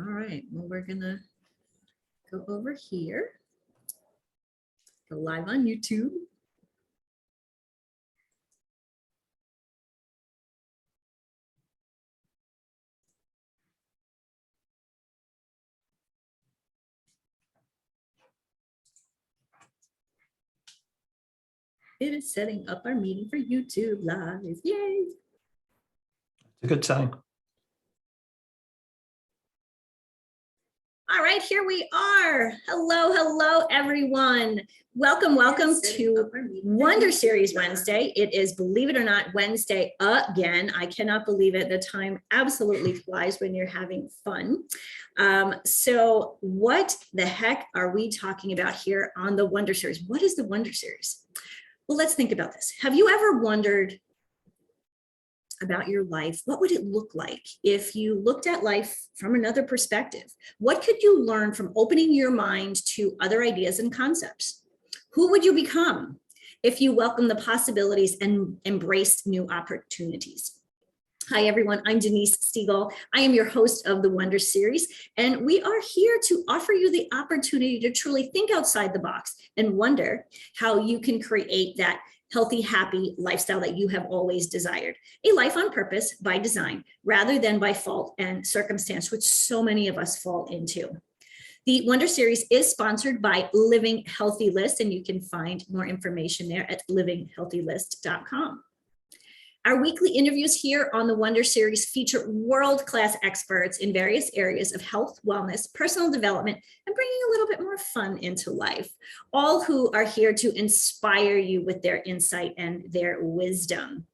All right, well, we're gonna go over here, go live on YouTube. It is setting up our meeting for YouTube Live. Yay! It's a good sign. All right, here we are. Hello, hello, everyone. Welcome to Wonder Series Wednesday. It is, believe it or not, Wednesday again. I cannot believe it. The time absolutely flies when you're having fun. So what the heck are we talking about here on the Wonder Series? What is the Wonder Series? Well, let's think about this. Have you ever wondered about your life? What would it look like if you looked at life from another perspective? What could you learn from opening your mind to other ideas and concepts? Who would you become if you welcomed the possibilities and embraced new opportunities? Hi, everyone. I'm Denise Stiegel. I am your host of the Wonder Series, and we are here to offer you the opportunity to truly think outside the box and wonder how you can create that healthy, happy lifestyle that you have always desired. A life on purpose by design, rather than by fault and circumstance, which so many of us fall into. The Wonder Series is sponsored by Living Healthy List, and you can find more information there at livinghealthylist.com. Our weekly interviews here on the Wonder Series feature world-class experts in various areas of health, wellness, personal development, and bringing a little bit more fun into life, all who are here to inspire you with their insight and their wisdom.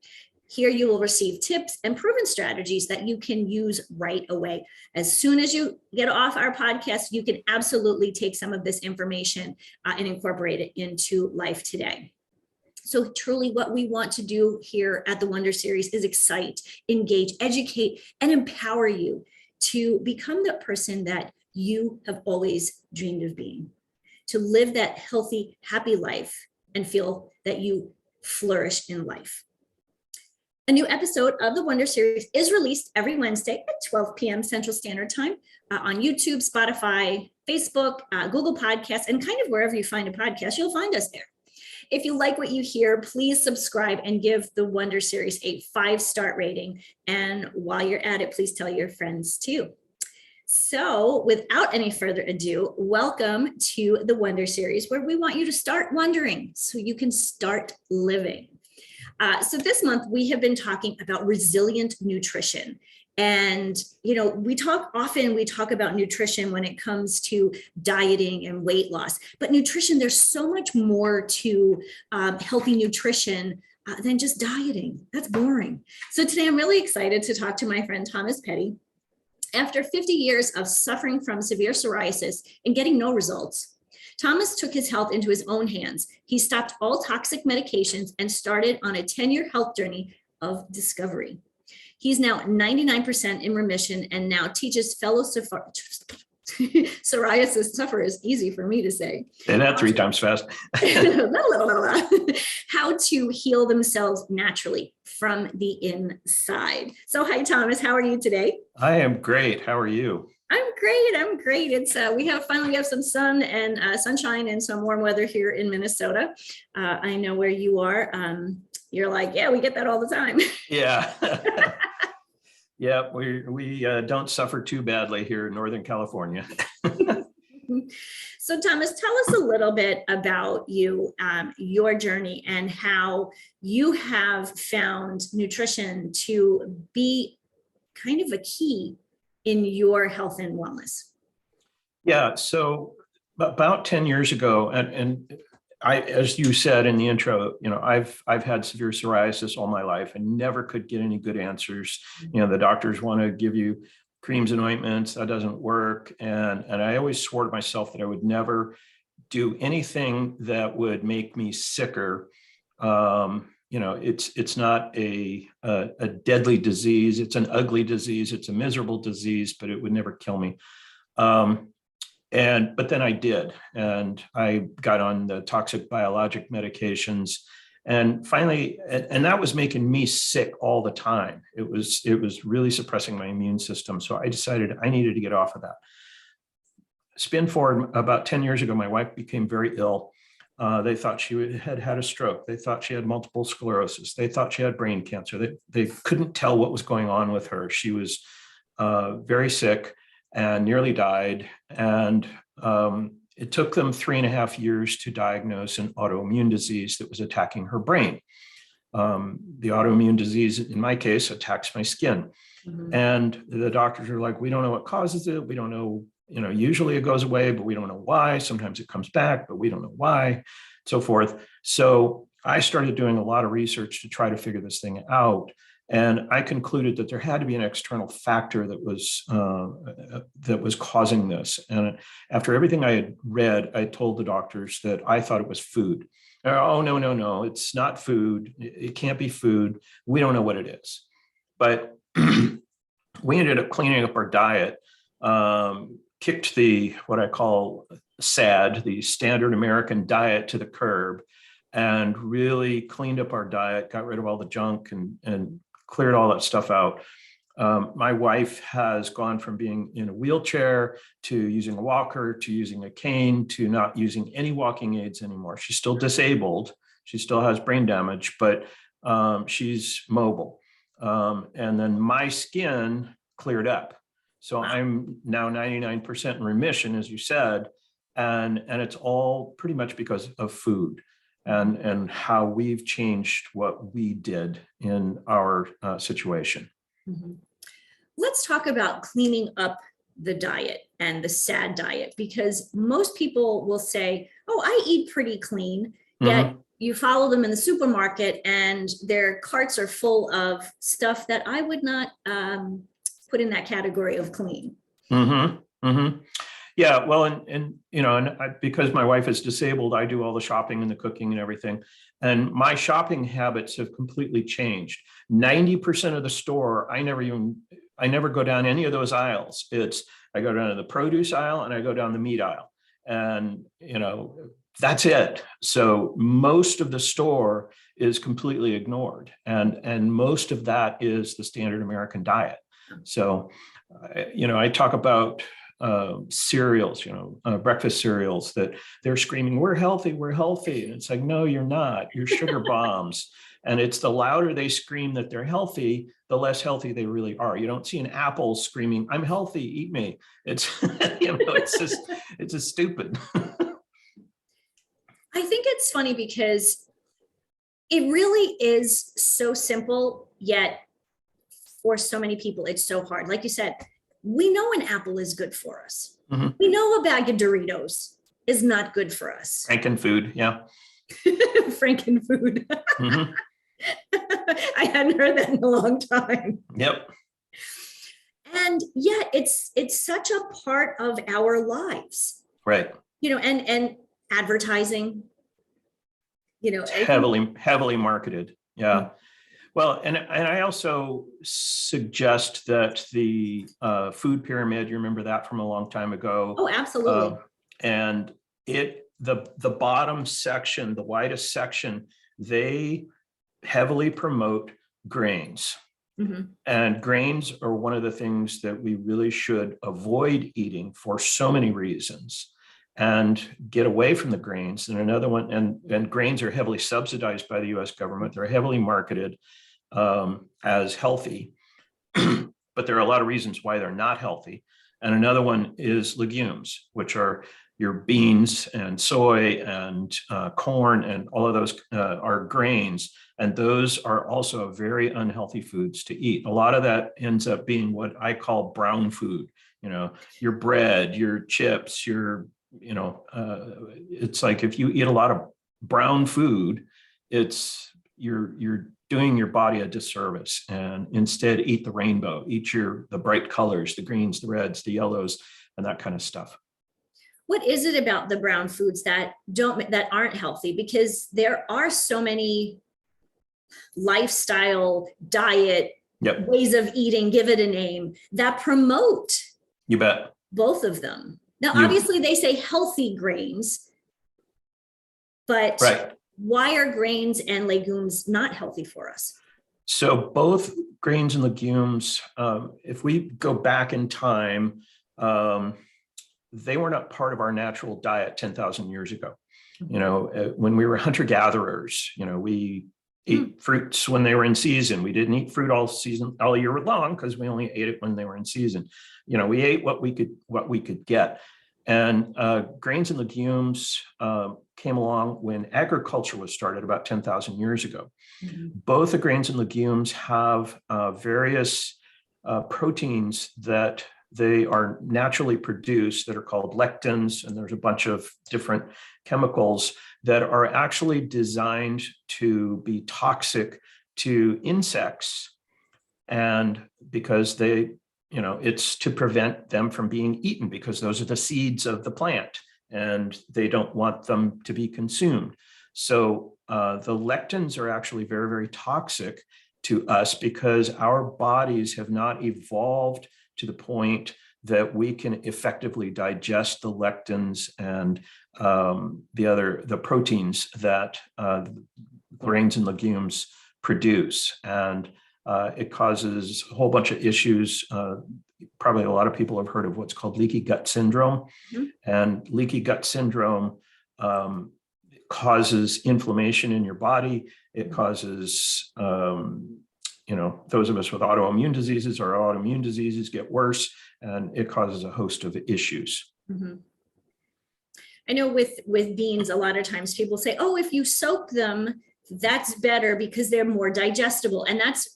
Here you will receive tips and proven strategies that you can use right away. As soon as you get off our podcast, you can absolutely take some of this information and incorporate it into life today. So truly what we want to do here at the Wonder Series is excite, engage, educate, and empower you to become the person that you have always dreamed of being, to live that healthy, happy life and feel that you flourish in life. A new episode of the Wonder Series is released every Wednesday at 12 p.m. Central Standard Time on YouTube, Spotify, Facebook, Google Podcasts, and kind of wherever you find a podcast, you'll find us there. If you like what you hear, please subscribe and give the Wonder Series a 5-star rating. And while you're at it, please tell your friends too. So without any further ado, welcome to the Wonder Series, where we want you to start wondering so you can start living. So this month we have been talking about resilient nutrition. And, we talk about nutrition when it comes to dieting and weight loss, but nutrition, there's so much more to healthy nutrition than just dieting. That's boring. So today I'm really excited to talk to my friend, Thomas Petty. After 50 years of suffering from severe psoriasis and getting no results, Thomas took his health into his own hands. He stopped all toxic medications and started on a 10-year health journey of discovery. He's now 99% in remission and now teaches fellow psoriasis sufferers, easy for me to say. And that 3 times fast. How to heal themselves naturally from the inside. So hi, Thomas, how are you today? I am great. How are you? I'm great. It's we finally have some sun and sunshine and some warm weather here in Minnesota. I know where you are. You're like, yeah, we get that all the time. Yeah. Yeah, we don't suffer too badly here in Northern California. So Thomas, tell us a little bit about you, your journey, and how you have found nutrition to be kind of a key in your health and wellness. Yeah, so about 10 years ago, and I, as you said in the intro, I've had severe psoriasis all my life and never could get any good answers. The doctors want to give you creams and ointments. That doesn't work. And I always swore to myself that I would never do anything that would make me sicker. It's not a deadly disease. It's an ugly disease. It's a miserable disease, but it would never kill me. But then I did, and I got on the toxic biologic medications And finally, and that was making me sick all the time. It was really suppressing my immune system. So I decided I needed to get off of that. Spin forward about 10 years ago, my wife became very ill. They thought she had had a stroke. They thought she had multiple sclerosis. They thought she had brain cancer. They couldn't tell what was going on with her. She was very sick and nearly died. And it took them 3.5 years to diagnose an autoimmune disease that was attacking her brain. The autoimmune disease, in my case, attacks my skin. Mm-hmm. And the doctors are like, we don't know what causes it. We don't know, usually it goes away, but we don't know why. Sometimes it comes back, but we don't know why, so forth. So I started doing a lot of research to try to figure this thing out. And I concluded that there had to be an external factor that was causing this. And after everything I had read, I told the doctors that I thought it was food. Oh, no, it's not food. It can't be food. We don't know what it is. But we ended up cleaning up our diet, kicked what I call SAD, the standard American diet, to the curb, and really cleaned up our diet, got rid of all the junk and cleared all that stuff out. My wife has gone from being in a wheelchair to using a walker to using a cane to not using any walking aids anymore. She's still disabled. She still has brain damage, but she's mobile. And then my skin cleared up. So I'm now 99% in remission, as you said, and it's all pretty much because of food. And how we've changed what we did in our situation. Mm-hmm. Let's talk about cleaning up the diet and the SAD diet, because most people will say, oh, I eat pretty clean, yet mm-hmm. you follow them in the supermarket and their carts are full of stuff that I would not put in that category of clean. Mm-hmm. Mm-hmm. Yeah, well, and because my wife is disabled, I do all the shopping and the cooking and everything. And my shopping habits have completely changed. 90% of the store, I never go down any of those aisles. I go down to the produce aisle and I go down the meat aisle. And, that's it. So most of the store is completely ignored. And most of that is the standard American diet. So, I talk about cereals, breakfast cereals, that they're screaming, we're healthy. And it's like, no, you're not. You're sugar bombs. And it's the louder they scream that they're healthy, the less healthy they really are. You don't see an apple screaming, I'm healthy, eat me. It's, it's just stupid. I think it's funny because it really is so simple, yet for so many people, it's so hard. Like you said, we know an apple is good for us. Mm-hmm. We know a bag of Doritos is not good for us. Frankenfood, yeah. Frankenfood. Mm-hmm. I hadn't heard that in a long time. Yep. And yet it's such a part of our lives. Right. And advertising, it's heavily marketed. Yeah. Mm-hmm. Well, and I also suggest that the food pyramid, you remember that from a long time ago? Oh, absolutely. And the bottom section, the widest section, they heavily promote grains. Mm-hmm. And grains are one of the things that we really should avoid eating for so many reasons, and get away from the grains. And another one, and grains are heavily subsidized by the US government. They're heavily marketed as healthy, but there are a lot of reasons why they're not healthy. And another one is legumes, which are your beans and soy and corn, and all of those are grains. And those are also very unhealthy foods to eat. A lot of that ends up being what I call brown food, your bread, your chips, it's like if you eat a lot of brown food, you're doing your body a disservice, and instead eat the rainbow, eat the bright colors, the greens, the reds, the yellows, and that kind of stuff. What is it about the brown foods that aren't healthy? Because there are so many lifestyle, diet, yep, ways of eating, give it a name, that promote, you bet, both of them. Now, obviously they say healthy grains, but right, why are grains and legumes not healthy for us? So both grains and legumes, if we go back in time, they were not part of our natural diet 10,000 years ago. When we were hunter-gatherers, we ate fruits when they were in season. We didn't eat fruit all year long because we only ate it when they were in season. We ate what we could get. And grains and legumes came along when agriculture was started about 10,000 years ago. Both the grains and legumes have various proteins that they are naturally produced that are called lectins, and there's a bunch of different chemicals that are actually designed to be toxic to insects. And because it's to prevent them from being eaten, because those are the seeds of the plant and they don't want them to be consumed. So the lectins are actually very, very toxic to us because our bodies have not evolved to the point that we can effectively digest the lectins and the proteins that grains and legumes produce. And it causes a whole bunch of issues. Probably a lot of people have heard of what's called leaky gut syndrome. And leaky gut syndrome causes inflammation in your body. It causes, those of us with autoimmune diseases, or autoimmune diseases get worse, and it causes a host of issues. I know with beans, a lot of times people say, oh, if you soak them, that's better because they're more digestible. And that's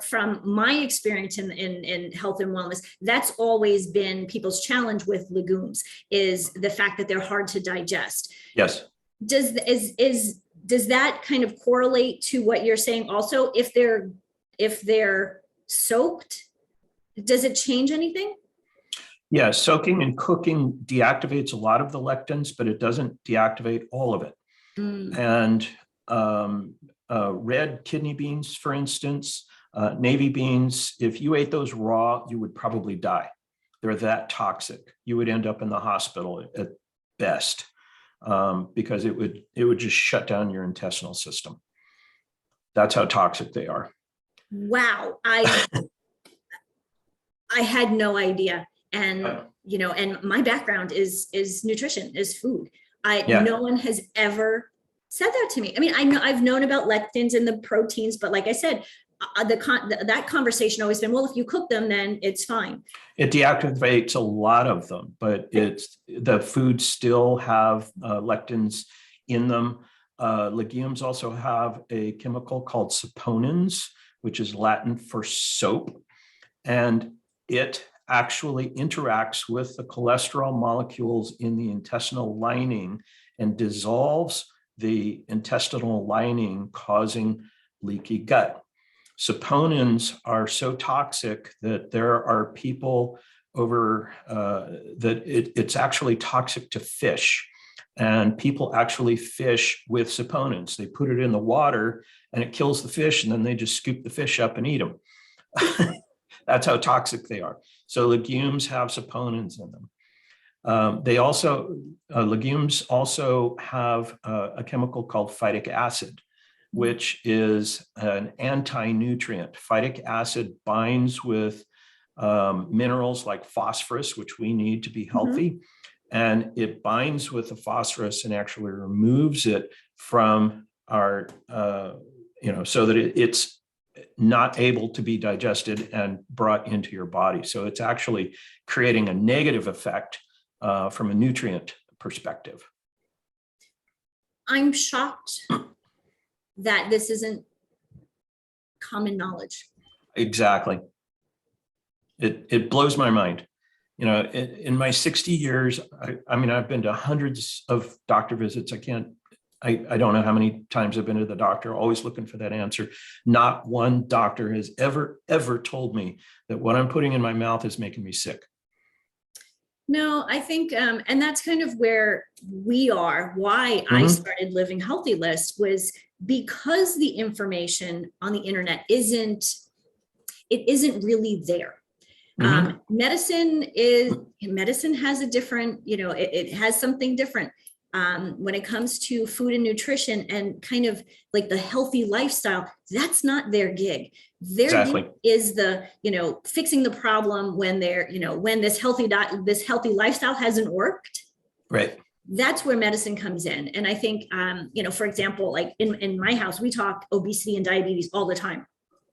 from my experience in health and wellness, that's always been people's challenge with legumes, is the fact that they're hard to digest. Yes. Does that kind of correlate to what you're saying also? If they're soaked, does it change anything? Yeah, soaking and cooking deactivates a lot of the lectins, but it doesn't deactivate all of it. And red kidney beans, for instance, navy beans, if you ate those raw, you would probably die. They're that toxic. You would end up in the hospital at best, because it would just shut down your intestinal system. That's how toxic they are. Wow. I had no idea. And, and my background is nutrition, is food. No one has ever said that to me. I mean, I've known about lectins and the proteins, but like I said, that conversation always been, well, if you cook them, then it's fine. It deactivates a lot of them, but the foods still have lectins in them. Legumes also have a chemical called saponins, which is Latin for soap, and it actually interacts with the cholesterol molecules in the intestinal lining and dissolves the intestinal lining, causing leaky gut. Saponins are so toxic that there are people that it's actually toxic to fish. And people actually fish with saponins. They put it in the water and it kills the fish, and then they just scoop the fish up and eat them. That's how toxic they are. So legumes have saponins in them. Legumes also have a chemical called phytic acid, which is an anti-nutrient. Phytic acid binds with minerals like phosphorus, which we need to be healthy. And it binds with the phosphorus and actually removes it from our, so that it's not able to be digested and brought into your body. So it's actually creating a negative effect from a nutrient perspective. I'm shocked that this isn't common knowledge. Exactly. It blows my mind. In my 60 years, I've been to hundreds of doctor visits. I don't know how many times I've been to the doctor, always looking for that answer. Not one doctor has ever told me that what I'm putting in my mouth is making me sick. No, I think, and that's kind of where we are. Why I started Living Healthy List was because the information on the internet isn't really there. Medicine has a different, it has something different. when it comes to food and nutrition and kind of like the healthy lifestyle, that's not their gig. Their gig is the, fixing the problem when they're, when this healthy lifestyle hasn't worked. Right. That's where medicine comes in. And I think, for example, like in my house, we talk obesity and diabetes all the time.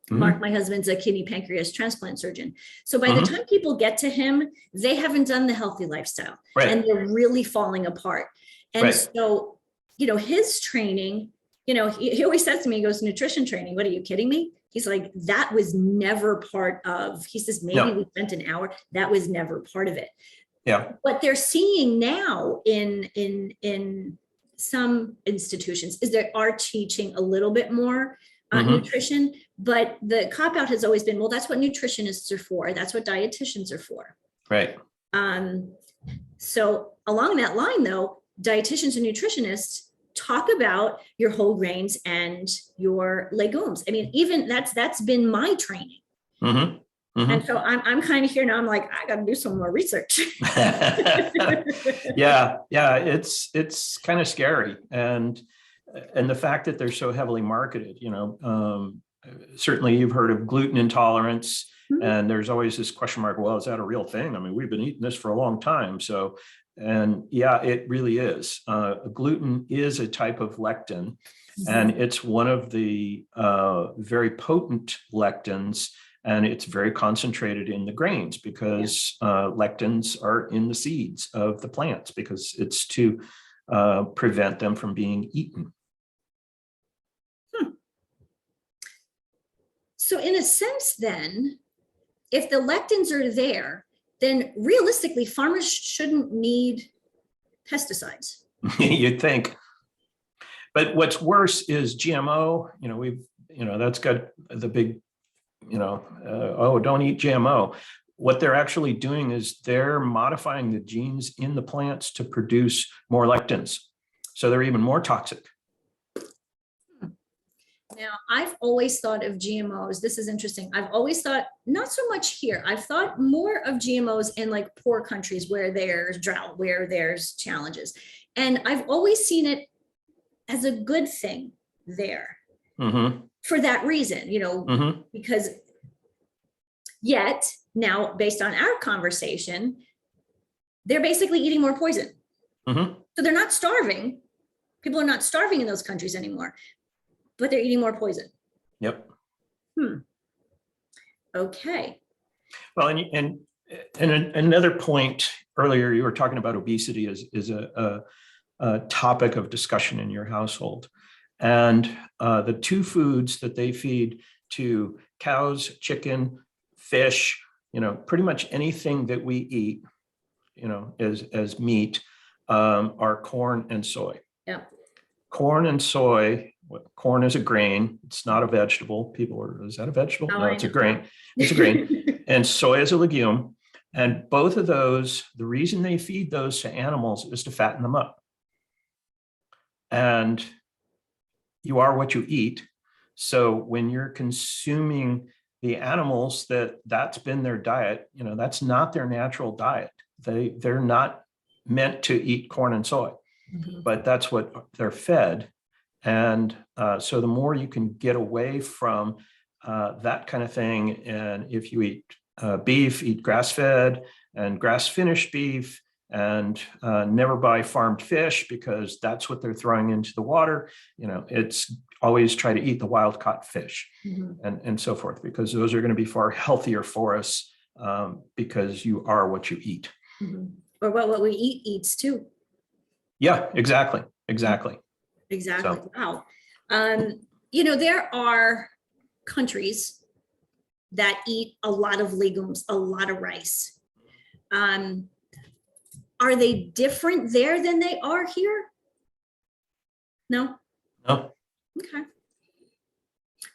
Mm-hmm. Mark, my husband's a kidney pancreas transplant surgeon. So by the time people get to him, they haven't done the healthy lifestyle and they're really falling apart. And so, his training, he always says to me, he goes, nutrition training. What, are you kidding me? He's like, that was never part of, he says, maybe we spent an hour. That was never part of it. Yeah. What they're seeing now in some institutions is they are teaching a little bit more nutrition, but the cop-out has always been, well, that's what nutritionists are for. That's what dietitians are for. Right. So along that line, though, dietitians and nutritionists talk about your whole grains and your legumes. I mean, even that's been my training. Mm-hmm. Mm-hmm. And so I'm kind of here now. I'm like, I got to do some more research. Yeah. It's kind of scary. And the fact that they're so heavily marketed, certainly you've heard of gluten intolerance. Mm-hmm. And there's always this question mark, well, is that a real thing? I mean, we've been eating this for a long time. So, and yeah, it really is. Gluten is a type of lectin, and it's one of the very potent lectins, and it's very concentrated in the grains because lectins are in the seeds of the plants because it's to prevent them from being eaten. So in a sense then, if the lectins are there, then realistically farmers shouldn't need pesticides. You'd think. But what's worse is GMO, that's got the big, don't eat GMO. What they're actually doing is they're modifying the genes in the plants to produce more lectins. So they're even more toxic. Now, I've always thought of GMOs. This is interesting. I've always thought, not so much here. I've thought more of GMOs in like poor countries where there's drought, where there's challenges. And I've always seen it as a good thing there for that reason, because yet now, based on our conversation, they're basically eating more poison. So they're not starving. People are not starving in those countries anymore, but they're eating more poison. Yep. Okay. Well, and another point earlier, you were talking about obesity is a topic of discussion in your household. And the two foods that they feed to cows, chicken, fish, pretty much anything that we eat, as meat, are corn and soy. Yeah. Corn and soy. Corn is a grain. It's not a vegetable. Is that a vegetable? Oh, no, it's a grain. It's a grain. And soy is a legume. And both of those, the reason they feed those to animals is to fatten them up. And you are what you eat. So when you're consuming the animals that's been their diet, that's not their natural diet. They're not meant to eat corn and soy, but that's what they're fed. And so the more you can get away from that kind of thing, and if you eat beef, eat grass-fed and grass-finished beef, and never buy farmed fish because that's what they're throwing into the water. It's always try to eat the wild-caught fish and so forth, because those are going to be far healthier for us because you are what you eat. Or what we eat eats too. Yeah, exactly. Exactly. So. Wow. There are countries that eat a lot of legumes, a lot of rice. Are they different there than they are here? No. Okay.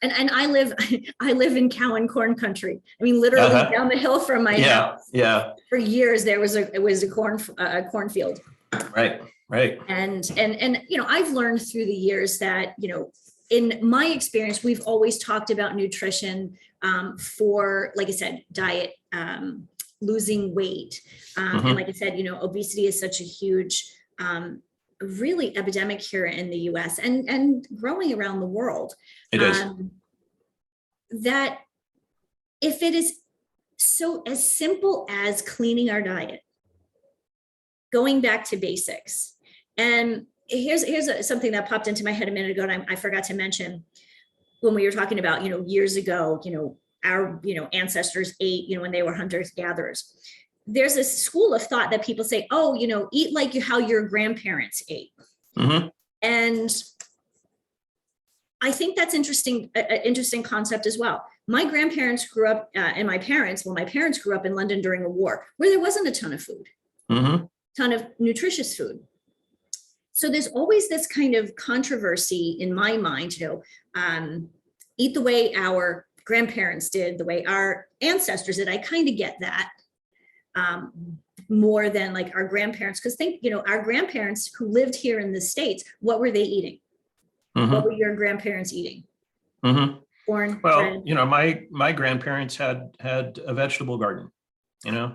And I live in cow and corn country. I mean, literally down the hill from my house. Yeah. For years there was a cornfield. Right. And I've learned through the years that, in my experience, we've always talked about nutrition for, like I said, diet, losing weight. And like I said, obesity is such a huge really epidemic here in the US and growing around the world. It is. That if it is so as simple as cleaning our diet, going back to basics. And here's something that popped into my head a minute ago, and I forgot to mention when we were talking about, years ago, our, ancestors ate, when they were hunters gatherers. There's a school of thought that people say, oh, eat like how your grandparents ate. Mm-hmm. And I think that's an interesting concept as well. My grandparents grew up, and my parents grew up in London during a war where there wasn't a ton of food, ton of nutritious food. So there's always this kind of controversy in my mind, eat the way our grandparents did, the way our ancestors did. I kind of get that more than like our grandparents, because think, our grandparents who lived here in the States, what were they eating? What were your grandparents eating? Corn, well, bread. my grandparents had a vegetable garden, Yeah.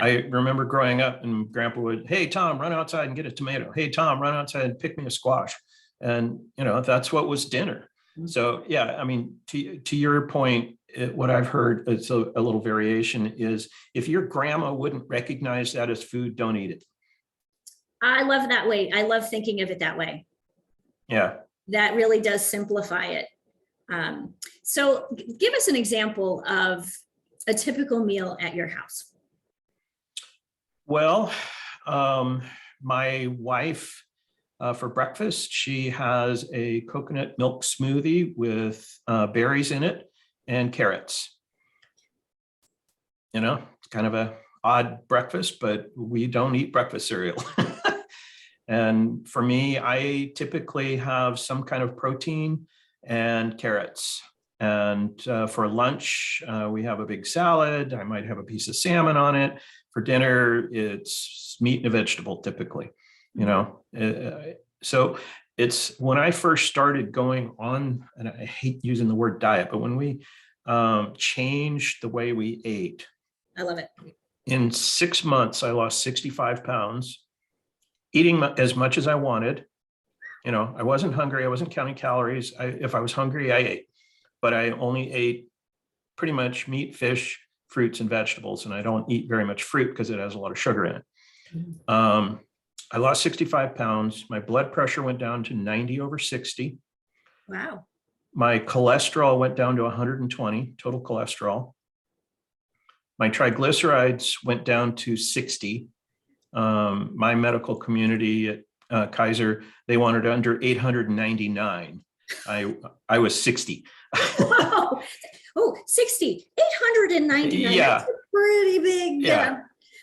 I remember growing up and Grandpa would, hey, Tom, run outside and get a tomato. Hey, Tom, run outside and pick me a squash. And, that's what was dinner. So, yeah, I mean, to your point, what I've heard, it's a little variation, is if your grandma wouldn't recognize that as food, don't eat it. I love that way. I love thinking of it that way. Yeah. That really does simplify it. So give us an example of a typical meal at your house. Well, my wife, for breakfast, she has a coconut milk smoothie with berries in it and carrots. It's kind of a odd breakfast, but we don't eat breakfast cereal. And for me, I typically have some kind of protein and carrots. And for lunch, we have a big salad. I might have a piece of salmon on it. For dinner, it's meat and a vegetable typically, So it's when I first started going on, and I hate using the word diet, but when we changed the way we ate. I love it. In 6 months, I lost 65 pounds, eating as much as I wanted. I wasn't hungry. I wasn't counting calories. If I was hungry, I ate, but I only ate pretty much meat, fish, fruits, and vegetables. And I don't eat very much fruit because it has a lot of sugar in it. I lost 65 pounds. My blood pressure went down to 90/60. Wow. My cholesterol went down to 120, total cholesterol. My triglycerides went down to 60. My medical community at Kaiser, they wanted under 899. I was 60. Wow. Oh, 60, 899. Yeah. That's a pretty big. Yeah.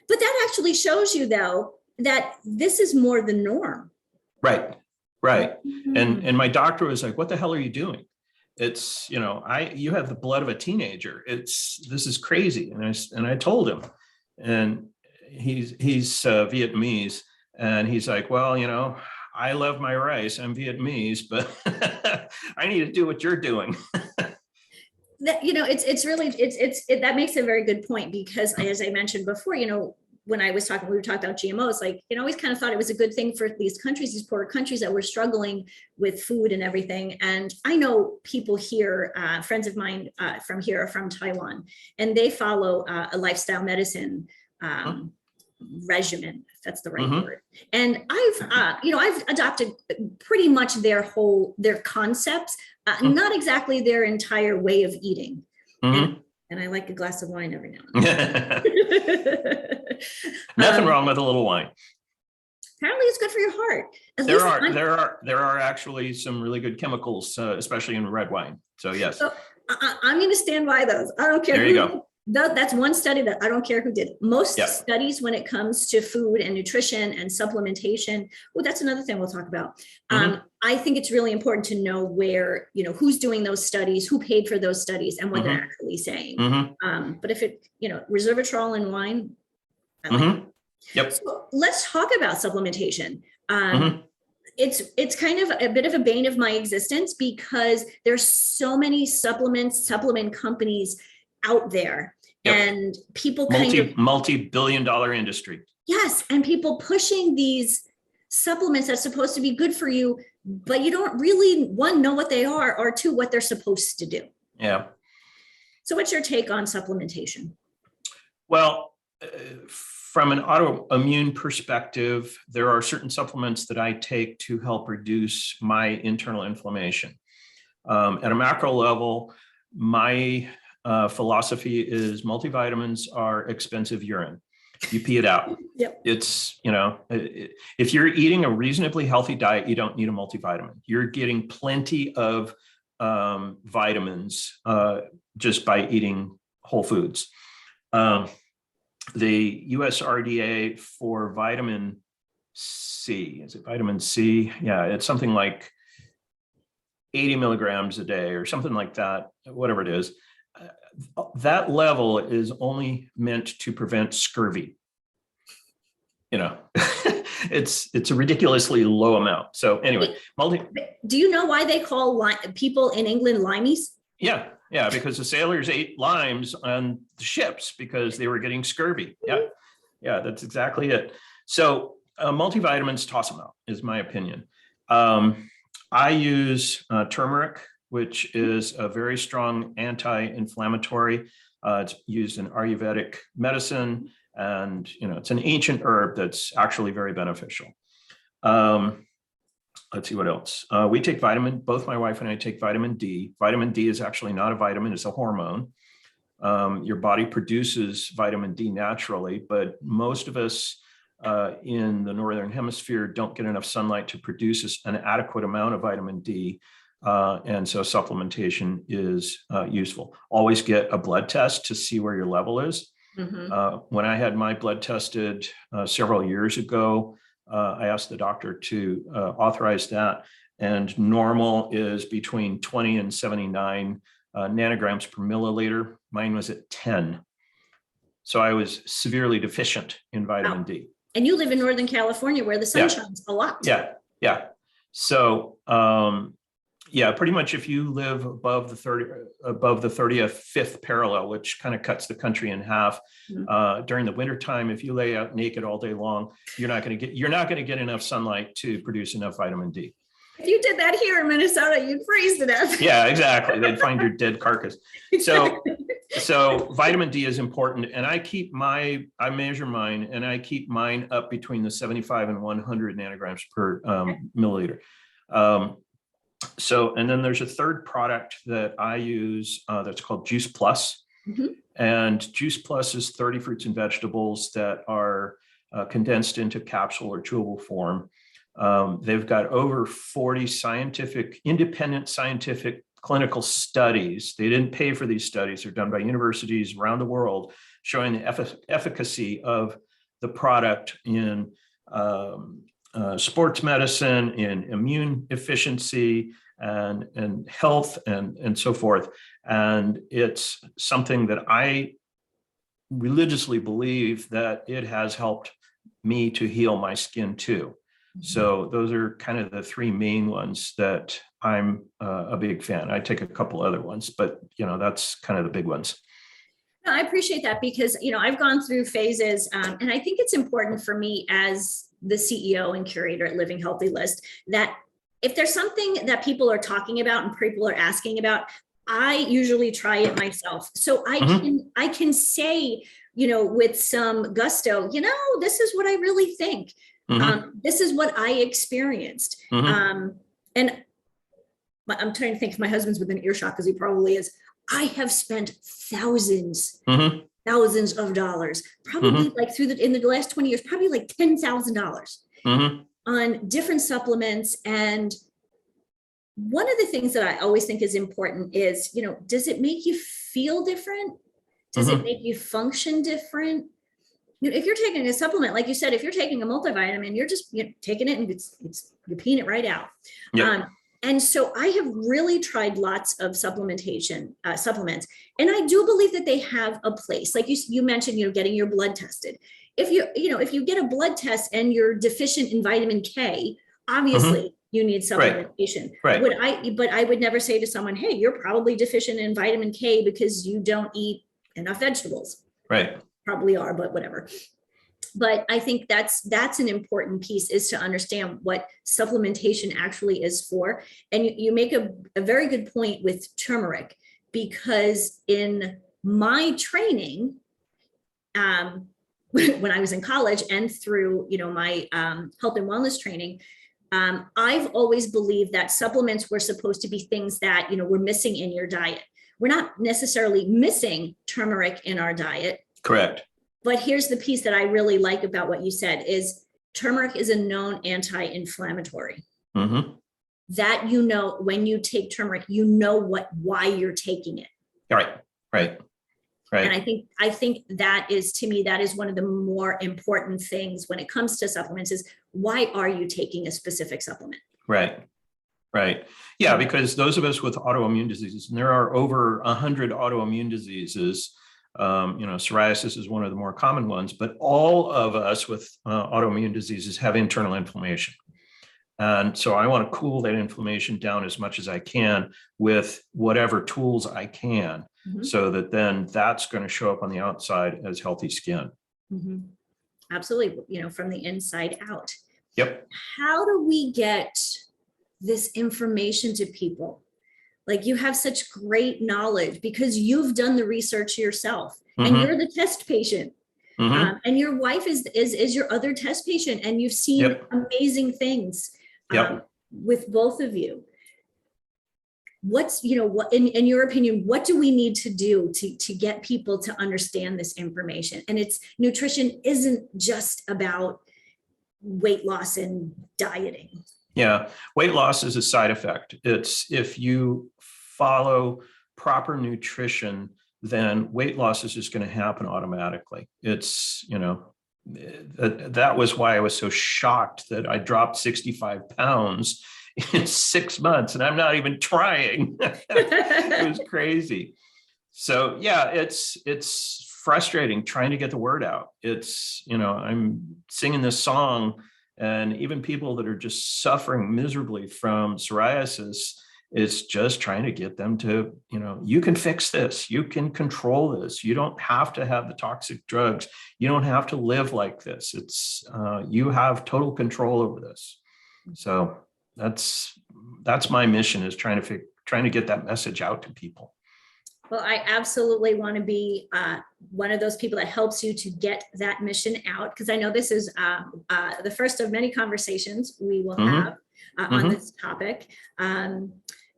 But that actually shows you, though, that this is more the norm. Right. And my doctor was like, what the hell are you doing? It's, you have the blood of a teenager. This is crazy. And I told him, and he's Vietnamese, and he's like, well, I love my rice. I'm Vietnamese, but I need to do what you're doing. That, it's really, that makes a very good point, because as I mentioned before, when we were talking about GMOs, I always kind of thought it was a good thing for these countries, these poorer countries that were struggling with food and everything. And I know people here, friends of mine from here are from Taiwan, and they follow a lifestyle medicine regimen, if that's the right word. And I've adopted pretty much their concepts, not exactly their entire way of eating. And I like a glass of wine every now and then. Nothing wrong with a little wine. Apparently it's good for your heart. There are actually some really good chemicals, especially in red wine. So yes. So I'm going to stand by those. I don't care. There you go. That's one study that I don't care who did it. Most studies when it comes to food and nutrition and supplementation, well, that's another thing we'll talk about. I think it's really important to know where, who's doing those studies, who paid for those studies, and what they're actually saying. But if it, resveratrol in wine, I like it. Yep. So let's talk about supplementation. It's kind of a bit of a bane of my existence, because there's so many supplement companies out there, and people multi-billion-dollar industry. Yes, and people pushing these supplements that's supposed to be good for you, but you don't really, one, know what they are, or two, what they're supposed to do. Yeah. So what's your take on supplementation? Well, from an autoimmune perspective, there are certain supplements that I take to help reduce my internal inflammation. At a macro level, my philosophy is multivitamins are expensive urine. You pee it out. Yep. It's, if you're eating a reasonably healthy diet, you don't need a multivitamin. You're getting plenty of vitamins just by eating whole foods. The USRDA for vitamin C, is it vitamin C? Yeah, it's something like 80 milligrams a day or something like that, whatever it is. That level is only meant to prevent scurvy. It's a ridiculously low amount. So anyway, do you know why they call people in England limeys? Yeah, because the sailors ate limes on the ships because they were getting scurvy. Yeah, that's exactly it. So multivitamins, toss them out, is my opinion. I use turmeric, which is a very strong anti-inflammatory. It's used in Ayurvedic medicine, and it's an ancient herb that's actually very beneficial. Let's see what else. We take both my wife and I take vitamin D. Vitamin D is actually not a vitamin, it's a hormone. Your body produces vitamin D naturally, but most of us in the Northern Hemisphere don't get enough sunlight to produce an adequate amount of vitamin D. And so supplementation is useful. Always get a blood test to see where your level is. Mm-hmm. When I had my blood tested several years ago, I asked the doctor to authorize that, and normal is between 20 and 79 nanograms per milliliter. Mine was at 10. So I was severely deficient in vitamin D. And you live in Northern California where the sun shines a lot. Yeah. So, pretty much if you live above the 35th parallel, which kind of cuts the country in half, during the wintertime, if you lay out naked all day long, you're not going to get enough sunlight to produce enough vitamin D. If you did that here in Minnesota, you'd freeze to death. Yeah, exactly. They'd find your dead carcass. So vitamin D is important, and I measure mine, and I keep mine up between the 75 and 100 nanograms per milliliter. And then there's a third product that I use that's called Juice Plus. Mm-hmm. And Juice Plus is 30 fruits and vegetables that are condensed into capsule or chewable form. They've got over 40 independent scientific clinical studies. They didn't pay for these studies. They're done by universities around the world, showing the efficacy of the product in sports medicine, in immune efficiency, and health, and so forth. And it's something that I religiously believe that it has helped me to heal my skin too. So those are kind of the three main ones that I'm a big fan. I take a couple other ones, but that's kind of the big ones. No, I appreciate that because, I've gone through phases, and I think it's important for me as the CEO and curator at Living Healthy List that if there's something that people are talking about and people are asking about, I usually try it myself. So I can say, with some gusto, this is what I really think. This is what I experienced. And I'm trying to think if my husband's within earshot, because he probably is. I have spent thousands of dollars, probably like in the last 20 years, probably like $10,000 on different supplements. And one of the things that I always think is important is, does it make you feel different? Does it make you function different? If you're taking a supplement, like you said, if you're taking a multivitamin, you're just taking it and you're peeing it right out. Yep. And so I have really tried lots of supplements, and I do believe that they have a place. Like you mentioned, getting your blood tested. If you get a blood test and you're deficient in vitamin K, obviously you need supplementation. Right. But I would never say to someone, hey, you're probably deficient in vitamin K because you don't eat enough vegetables. Right. Probably are, but whatever. But I think that's an important piece, is to understand what supplementation actually is for. And you make a very good point with turmeric, because in my training, when I was in college and through, my health and wellness training, I've always believed that supplements were supposed to be things that, we're missing in your diet. We're not necessarily missing turmeric in our diet. Correct. But here's the piece that I really like about what you said is turmeric is a known anti-inflammatory. Mm-hmm. That, when you take turmeric, why you're taking it. Right. And I think that is, to me, that is one of the more important things when it comes to supplements, is why are you taking a specific supplement? Right. Yeah, because those of us with autoimmune diseases, and there are over 100 autoimmune diseases, psoriasis is one of the more common ones, but all of us with autoimmune diseases have internal inflammation. And so I want to cool that inflammation down as much as I can with whatever tools I can, so that then that's going to show up on the outside as healthy skin. Mm-hmm. Absolutely. From the inside out. Yep. How do we get this information to people? Like, you have such great knowledge because you've done the research yourself, and you're the test patient. And your wife is your other test patient, and you've seen amazing things with both of you. What's, what in your opinion, what do we need to do to get people to understand this information? And nutrition isn't just about weight loss and dieting. Yeah, weight loss is a side effect. It's, if you follow proper nutrition, then weight loss is just going to happen automatically. It's, that was why I was so shocked that I dropped 65 pounds in 6 months, and I'm not even trying. It was crazy. So yeah, it's frustrating trying to get the word out. It's, I'm singing this song, and even people that are just suffering miserably from psoriasis, it's just trying to get them to, you can fix this, you can control this. You don't have to have the toxic drugs. You don't have to live like this. It's, you have total control over this. So that's my mission, is trying to get that message out to people. Well, I absolutely want to be one of those people that helps you to get that mission out, because I know this is the first of many conversations we will have on this topic.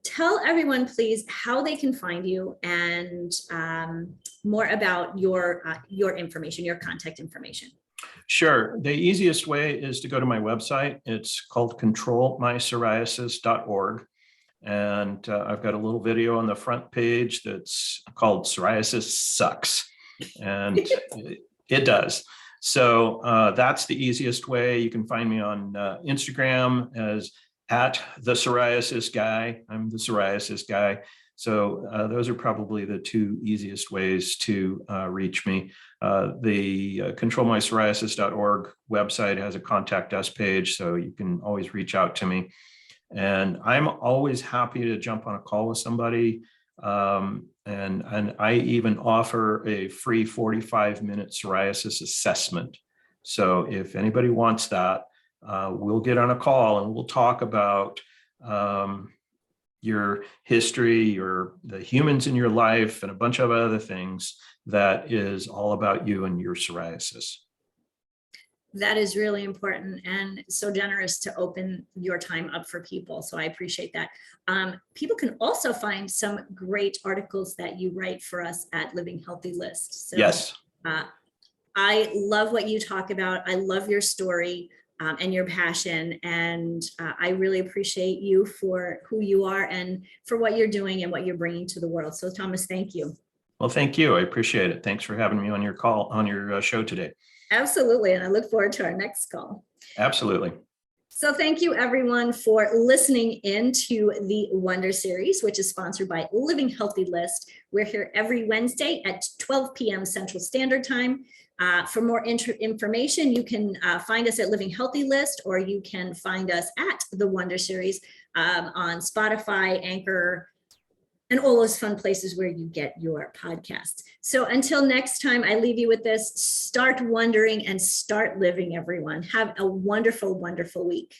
Tell everyone, please, how they can find you, and more about your information, your contact information. Sure. The easiest way is to go to my website. It's called controlmypsoriasis.org. And I've got a little video on the front page that's called Psoriasis Sucks. And it does. So that's the easiest way. You can find me on Instagram as @the Guy. I'm the Psoriasis Guy. So those are probably the two easiest ways to reach me. The controlmypsoriasis.org website has a contact us page, so you can always reach out to me. And I'm always happy to jump on a call with somebody. And I even offer a free 45-minute psoriasis assessment. So if anybody wants that, we'll get on a call and we'll talk about your history, the humans in your life, and a bunch of other things that is all about you and your psoriasis. That is really important, and so generous to open your time up for people. So I appreciate that. People can also find some great articles that you write for us at Living Healthy List. So, yes. I love what you talk about. I love your story and your passion. And I really appreciate you for who you are and for what you're doing and what you're bringing to the world. So Thomas, thank you. Well, thank you. I appreciate it. Thanks for having me on your show today. Absolutely. And I look forward to our next call. Absolutely. So thank you everyone for listening into the Wonder Series, which is sponsored by Living Healthy List. We're here every Wednesday at 12 p.m. Central Standard Time. For more information, you can find us at Living Healthy List, or you can find us at the Wonder Series on Spotify, Anchor, and all those fun places where you get your podcasts. So until next time, I leave you with this: start wondering and start living, everyone. Have a wonderful, wonderful week.